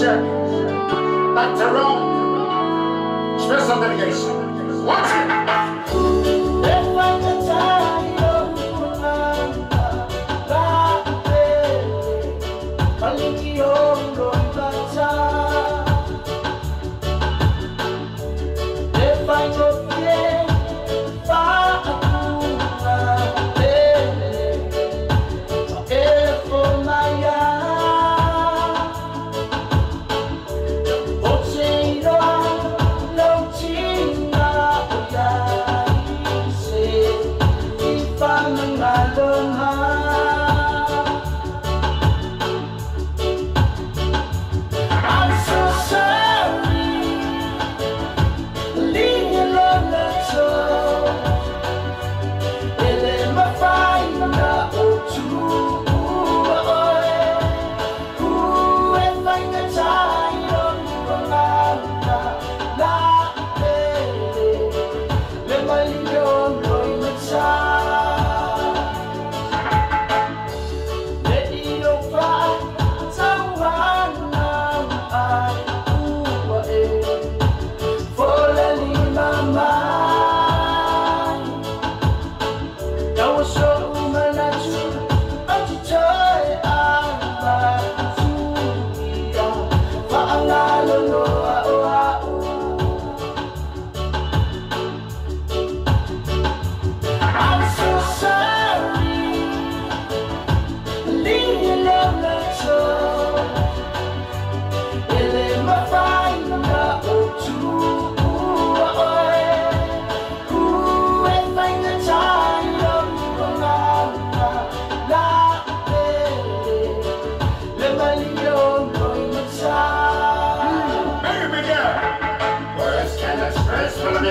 check. Back to Rome. Special delegation. Watch it.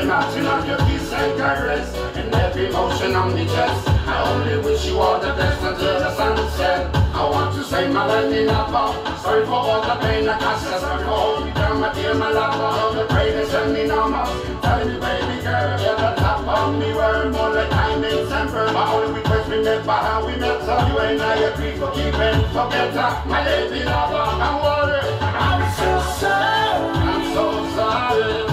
Marching on your peace and caress, and every motion on the chest. I only wish you all the best until the sunset. I want to say my landing lover. Sorry for all the pain that cost us. Sorry for holding down my dear, my lover. All the greatest and me numbers. Tell me, baby girl, you're the top of me world. More like I'm in December. My only request we met by how we met. So you and I agree for keeping forget her, my lady lover. I'm worried. I'm so sorry. I'm so sorry.